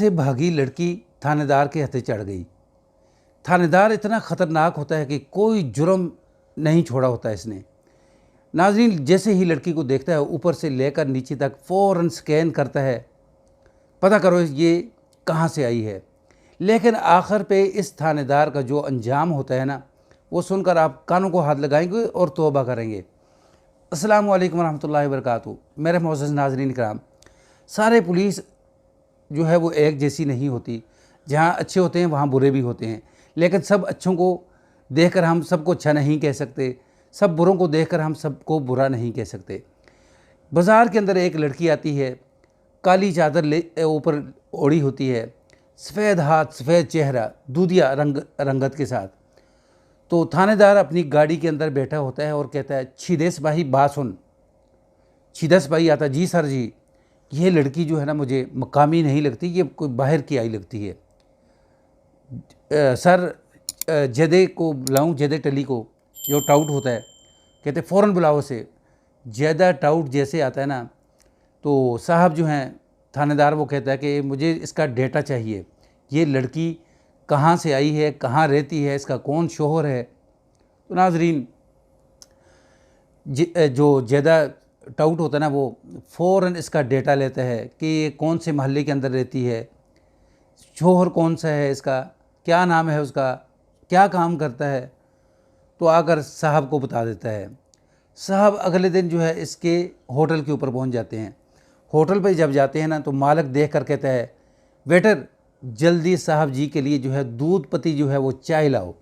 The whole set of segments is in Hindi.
से भागी लड़की थानेदार के हथे चढ़ गई। थानेदार इतना ख़तरनाक होता है कि कोई जुर्म नहीं छोड़ा होता इसने। नाज़रीन, जैसे ही लड़की को देखता है ऊपर से लेकर नीचे तक फ़ौरन स्कैन करता है, पता करो ये कहाँ से आई है। लेकिन आखिर पे इस थानेदार का जो अंजाम होता है ना, वो सुनकर आप कानों को हाथ लगाएंगे और तौबा करेंगे। अस्सलाम वालेकुम रहमतुल्लाहि व बरकातहू। मेरे मोअज़्ज़ज़ नाज़रीन कराम, सारे पुलिस जो है वो एक जैसी नहीं होती। जहाँ अच्छे होते हैं वहाँ बुरे भी होते हैं, लेकिन सब अच्छों को देखकर हम सबको अच्छा नहीं कह सकते, सब बुरों को देखकर हम सबको बुरा नहीं कह सकते। बाज़ार के अंदर एक लड़की आती है, काली चादर ले ऊपर ओढ़ी होती है, सफ़ेद हाथ सफ़ेद चेहरा, दूधिया रंगत के साथ। तो थानेदार अपनी गाड़ी के अंदर बैठा होता है और कहता है, छिदे सिपाही बात सुन। छिदा सिपाही आता, जी सर जी, ये लड़की जो है ना मुझे मकामी नहीं लगती, ये कोई बाहर की आई लगती है। सर जदे को बुलाऊं, जदे टली को, जो टाउट होता है। कहते फ़ौरन बुलाओ उसे। ज़्यादा टाउट जैसे आता है ना, तो साहब जो हैं थानेदार, वो कहता है कि मुझे इसका डेटा चाहिए, ये लड़की कहाँ से आई है, कहाँ रहती है, इसका कौन शोहर है। तो नाज़रीन, जो ज़्यादा टाउट होता है ना, वो फ़ौरन इसका डेटा लेता है कि ये कौन से महल्ले के अंदर रहती है, शोहर कौन सा है इसका, क्या नाम है उसका, क्या काम करता है। तो आकर साहब को बता देता है। साहब अगले दिन जो है इसके होटल के ऊपर पहुंच जाते हैं। होटल पर जब जाते हैं ना, तो मालिक देख कर कहता है, वेटर जल्दी साहब जी के लिए जो है दूध पत्ती जो है वो चाय लाओ।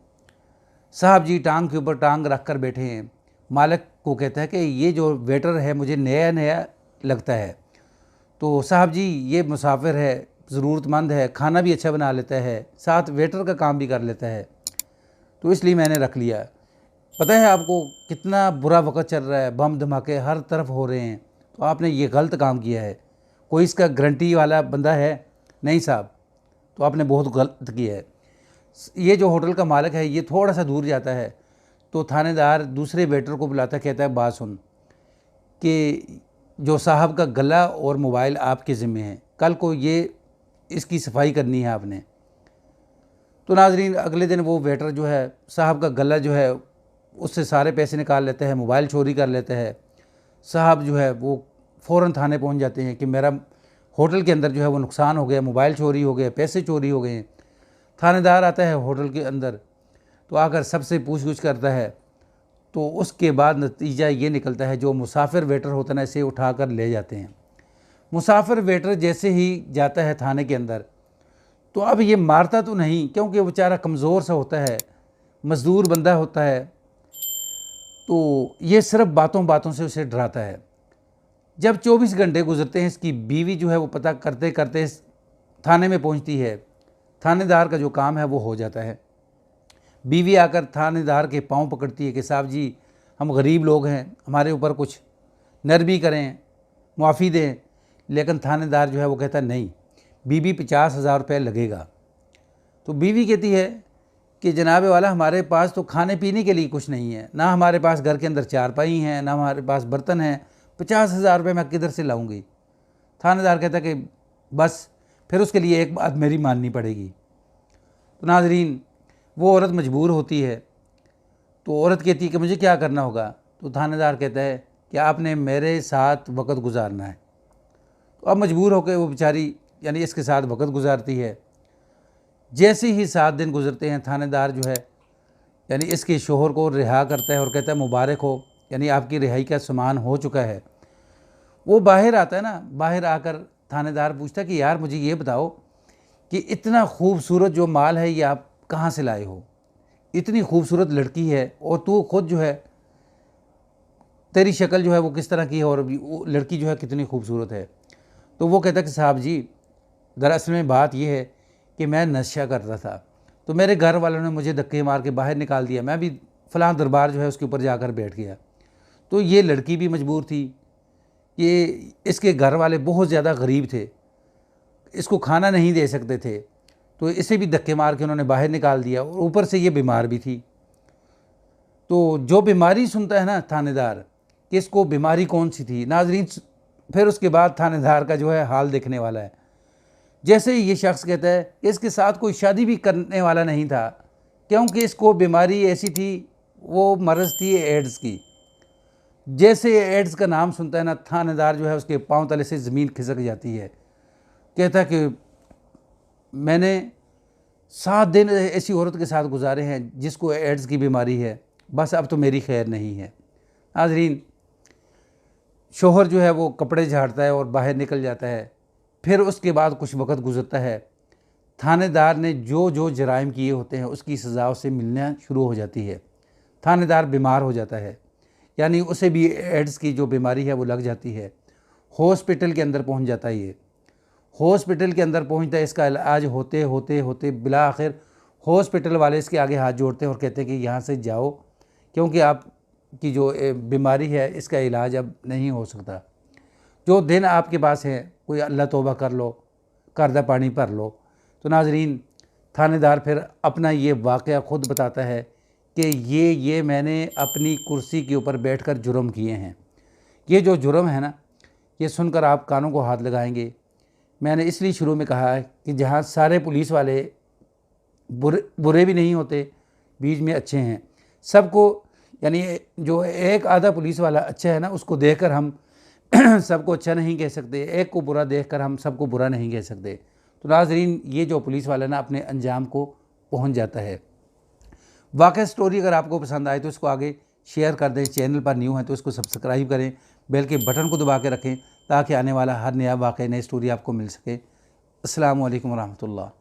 साहब जी टांग के ऊपर टांग रख कर बैठे हैं। मालिक को कहता है कि ये जो वेटर है मुझे नया नया लगता है। तो साहब जी ये मुसाफिर है, ज़रूरतमंद है, खाना भी अच्छा बना लेता है, साथ वेटर का काम भी कर लेता है, तो इसलिए मैंने रख लिया। पता है आपको कितना बुरा वक्त चल रहा है, बम धमाके हर तरफ हो रहे हैं, तो आपने ये गलत काम किया है। कोई इसका गारंटी वाला बंदा है? नहीं साहब, तो आपने बहुत गलत किया है। ये जो होटल का मालिक है ये थोड़ा सा दूर जाता है, तो थानेदार दूसरे वेटर को बुलाता, कहता है बात सुन कि जो साहब का गला और मोबाइल आपके ज़िम्मे है, कल को ये इसकी सफाई करनी है आपने। तो नाज़रीन, अगले दिन वो वेटर जो है साहब का गला जो है उससे सारे पैसे निकाल लेते हैं, मोबाइल चोरी कर लेते हैं। साहब जो है वो फ़ौरन थाने पहुंच जाते हैं कि मेरा होटल के अंदर जो है वो नुकसान हो गया, मोबाइल चोरी हो गया, पैसे चोरी हो गए हैं। थानेदार आता है होटल के अंदर, तो आकर सबसे पूछ-गुछ करता है। तो उसके बाद नतीजा ये निकलता है, जो मुसाफिर वेटर होता है ना, इसे उठाकर ले जाते हैं। मुसाफिर वेटर जैसे ही जाता है थाने के अंदर, तो अब ये मारता तो नहीं, क्योंकि वो बेचारा कमज़ोर सा होता है, मज़दूर बंदा होता है, तो ये सिर्फ बातों बातों से उसे डराता है। जब 24 घंटे गुजरते हैं, इसकी बीवी जो है वो पता करते करते थाने में पहुंचती है। थानेदार का जो काम है वो हो जाता है। बीवी आकर थानेदार के पांव पकड़ती है कि साहब जी, हम गरीब लोग हैं, हमारे ऊपर कुछ नरमी करें, मुआफ़ी दें। लेकिन थानेदार जो है वो कहता नहीं, बीवी 50,000 रुपये लगेगा। तो बीवी कहती है कि जनाब वाला, हमारे पास तो खाने पीने के लिए कुछ नहीं है, ना हमारे पास घर के अंदर चारपाई हैं, ना हमारे पास बर्तन हैं, 50,000 रुपये मैं किधर से लाऊंगी। थानेदार कहता कि बस फिर उसके लिए एक बात मेरी माननी पड़ेगी। तो नाज़रीन, वो औरत मजबूर होती है। तो औरत कहती है कि मुझे क्या करना होगा। तो थानेदार कहता है कि आपने मेरे साथ वक़्त गुजारना है। तो अब मजबूर होकर वो बेचारी यानी इसके साथ वक़्त गुजारती है। जैसे ही 7 दिन गुजरते हैं, थानेदार जो है यानी इसके शोहर को रिहा करता है और कहता है मुबारक हो, यानी आपकी रिहाई का सामान हो चुका है। वो बाहर आता है ना, बाहर आकर थानेदार पूछता है कि यार मुझे ये बताओ कि इतना खूबसूरत जो माल है ये आप कहाँ से लाए हो, इतनी खूबसूरत लड़की है और तू खुद जो है, तेरी शक्ल जो है वो किस तरह की है और वो लड़की जो है कितनी खूबसूरत है। तो वो कहता है कि साहब जी, दरअसल में बात ये है कि मैं नशा करता था, तो मेरे घर वालों ने मुझे धक्के मार के बाहर निकाल दिया, मैं भी फ़लाँ दरबार जो है उसके ऊपर जाकर बैठ गया। तो ये लड़की भी मजबूर थी, ये इसके घर वाले बहुत ज़्यादा गरीब थे, इसको खाना नहीं दे सकते थे, तो इसे भी धक्के मार के उन्होंने बाहर निकाल दिया और ऊपर से ये बीमार भी थी। तो जो बीमारी सुनता है ना थानेदार कि इसको बीमारी कौन सी थी, नाज़रीन फिर उसके बाद थानेदार का जो है हाल देखने वाला है। जैसे ही ये शख्स कहता है इसके साथ कोई शादी भी करने वाला नहीं था, क्योंकि इसको बीमारी ऐसी थी, वो मर्ज़ थी एड्स की। जैसे एड्स का नाम सुनता है ना, थानेदार जो है उसके पांव तले से ज़मीन खिसक जाती है। कहता कि मैंने 7 दिन ऐसी औरत के साथ गुजारे हैं जिसको एड्स की बीमारी है, बस अब तो मेरी खैर नहीं है। नाज़रीन, शोहर जो है वो कपड़े झाड़ता है और बाहर निकल जाता है। फिर उसके बाद कुछ वक्त गुजरता है, थानेदार ने जो जो जराइम किए होते हैं उसकी सज़ा उसे मिलना शुरू हो जाती है। थानेदार बीमार हो जाता है, यानी उसे भी एड्स की जो बीमारी है वो लग जाती है। हॉस्पिटल के अंदर पहुंच जाता है। ये हॉस्पिटल के अंदर पहुंचता है, इसका इलाज होते होते होते बिला आखिर हॉस्पिटल वाले इसके आगे हाथ जोड़ते हैं और कहते हैं कि यहाँ से जाओ, क्योंकि आपकी जो बीमारी है इसका इलाज अब नहीं हो सकता। जो दिन आपके पास है कोई अल्लाह तौबा कर लो, कर्जा पानी भर लो। तो नाज़रीन, थानेदार फिर अपना ये वाक़या ख़ुद बताता है कि ये मैंने अपनी कुर्सी के ऊपर बैठकर जुर्म किए हैं। ये जो जुर्म है ना, ये सुनकर आप कानों को हाथ लगाएंगे। मैंने इसलिए शुरू में कहा है कि जहाँ सारे पुलिस वाले बुरे भी नहीं होते, बीच में अच्छे हैं। सबको, यानी जो एक आधा पुलिस वाला अच्छा है ना, उसको देखकर हम सबको अच्छा नहीं कह सकते, एक को बुरा देखकर हम सबको बुरा नहीं कह सकते। तो नाज़रीन, ये जो पुलिस वाला ना अपने अंजाम को पहुंच जाता है। वाक़ई स्टोरी अगर आपको पसंद आए तो इसको आगे शेयर कर दें। चैनल पर न्यू है तो इसको सब्सक्राइब करें, बेल के बटन को दबा के रखें ताकि आने वाला हर नया वाक़या, नई स्टोरी आपको मिल सके। अस्सलामु अलैकुम वरहमतुल्लाह।